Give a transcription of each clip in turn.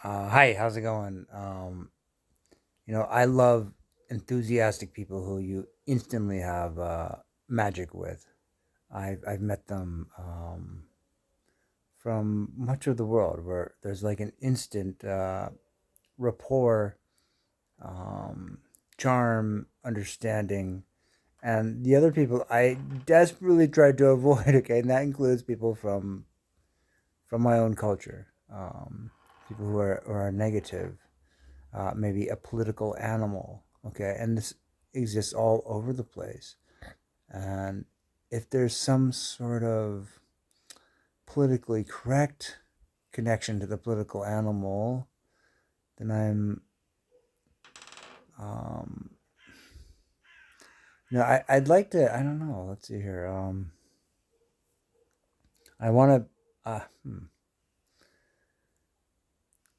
Hi, how's it going? I love enthusiastic people who you instantly have magic with. I've met them from much of the world where there's like an instant rapport, um, charm, understanding, and the other people I desperately try to avoid. Okay, and that includes people from my own culture, people who are negative, maybe a political animal. Okay, and this exists all over the place. And if there's some sort of politically correct connection to the political animal, then um, I'd like to. I don't know. Let's see here. I want to.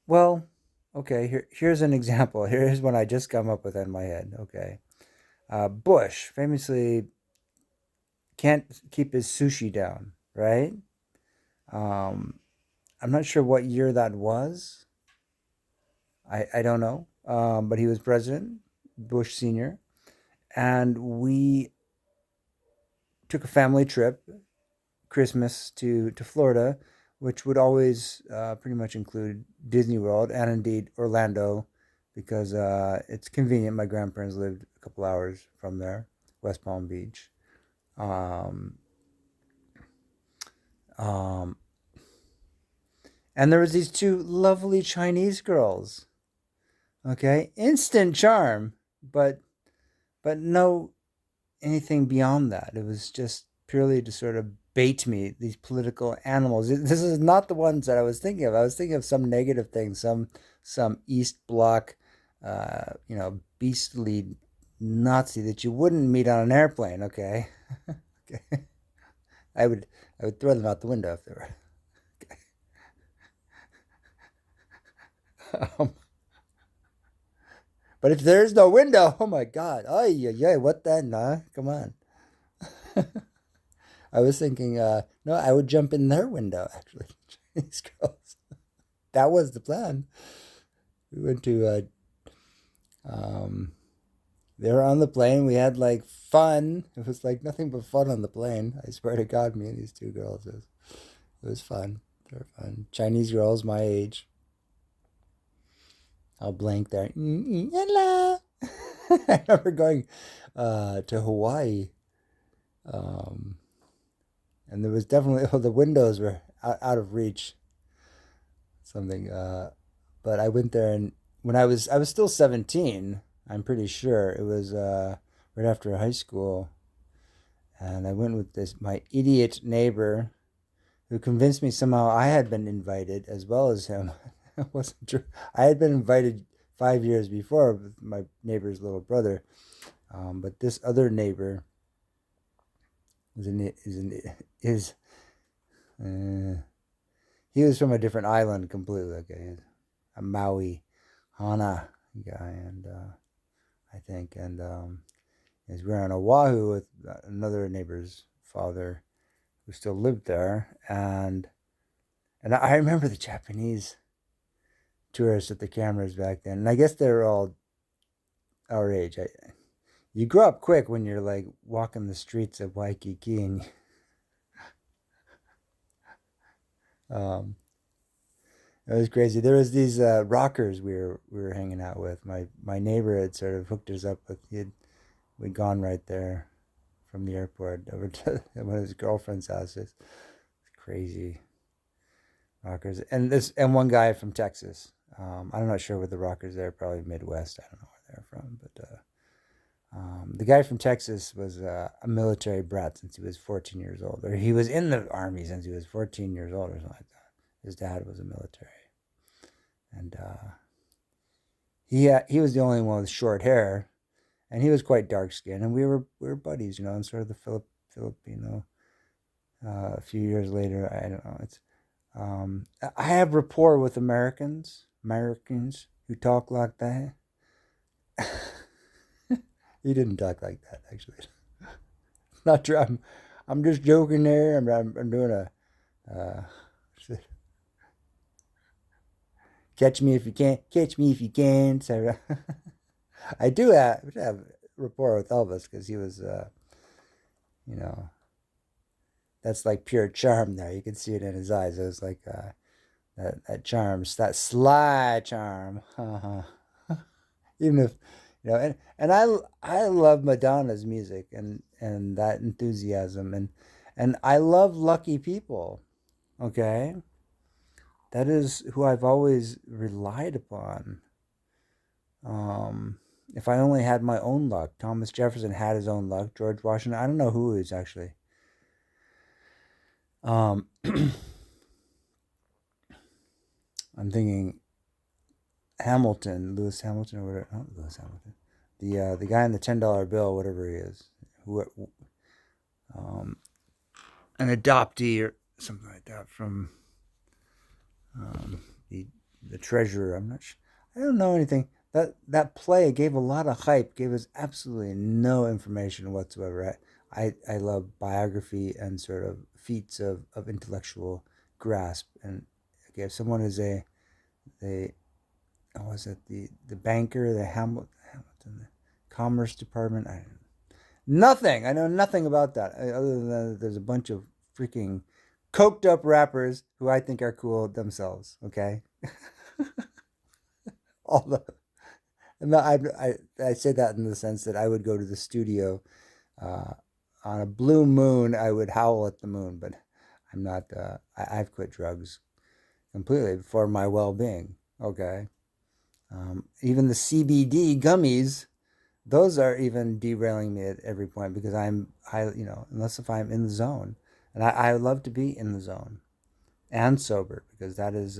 Well, okay. Here's an example. Here's one I just come up with in my head. Okay, Bush famously can't keep his sushi down, right? Um, I'm not sure what year that was. I don't know. But he was president, Bush Sr., and we took a family trip, Christmas to Florida, which would always pretty much include Disney World and indeed Orlando, because it's convenient. My grandparents lived a couple hours from there, West Palm Beach. Um, um, and there was these two lovely Chinese girls. Okay, instant charm, but no anything beyond that. It was just purely to sort of bait me, these political animals. This is not the ones that I was thinking of. I was thinking of some negative thing, some East Bloc, beastly Nazi that you wouldn't meet on an airplane. Okay, okay. I would I would throw them out the window if they were. Um, but if there's no window, oh my God, oh yeah, what then? Huh? Come on. I was thinking, no, I would jump in their window, actually. Chinese girls. That was the plan. We went to, um, they were on the plane. We had like fun. It was like nothing but fun on the plane. I swear to God, me and these two girls, it was fun. They were fun. Chinese girls my age. I'll blank there. Hello. I remember going to Hawaii, um, and there was definitely, oh, the windows were out of reach. Something. But I went there, and when I was still 17. I'm pretty sure it was right after high school, and I went with this my idiot neighbor who convinced me somehow I had been invited as well as him. It wasn't true. I had been invited 5 years before with my neighbor's little brother, but this other neighbor was in is uh, he was from a different island completely. Okay, a Maui Hana guy, and I think, and as we were on Oahu with another neighbor's father who still lived there, and I remember the Japanese tourists at the cameras back then, and I guess they were all our age. You grow up quick when you're like walking the streets of Waikiki, and um, it was crazy. There was these rockers we were hanging out with. My neighbor had sort of hooked us up with. We'd gone right there from the airport over to one of his girlfriend's houses. Crazy rockers, and one guy from Texas. I'm not sure where the rockers are. Probably Midwest. I don't know where they're from, but the guy from Texas was a military brat since he was 14 years old, or he was in the army since he was 14 years old, or something like that. His dad was a military, and he was the only one with short hair, and he was quite dark skinned, and we were buddies, and sort of the Filipino. A few years later, I don't know. I have rapport with Americans who talk like that. He didn't talk like that, actually. Not true. I'm just joking there. I'm doing a uh, Catch me if you can. Catch me if you can. So I do have rapport with Elvis because he was, you know, that's like pure charm there. You could see it in his eyes. It was like that charm, that sly charm. Even if, and I love Madonna's music and that enthusiasm and I love lucky people. Okay, that is who I've always relied upon. Um, if I only had my own luck. Thomas Jefferson had his own luck. George Washington, I don't know who is actually. Um, I'm thinking Hamilton, Lewis Hamilton, or whatever. Not Lewis Hamilton. The guy in the $10 bill, whatever he is, who um, an adoptee or something like that from um, the the treasurer. I'm not sure. I don't know anything. That play gave a lot of hype. Gave us absolutely no information whatsoever. I love biography and sort of feats of intellectual grasp. And okay, if someone is a was it the banker, the Hamilton, the Commerce Department? Nothing. I know nothing about that other than that there's a bunch of freaking coked up rappers who I think are cool themselves. Okay, all the and I say that in the sense that I would go to the studio uh, on a blue moon. I would howl at the moon, but I'm not. I've quit drugs completely for my well-being. Okay, even the CBD gummies. Those are even derailing me at every point because unless if I'm in the zone, and I love to be in the zone and sober because that is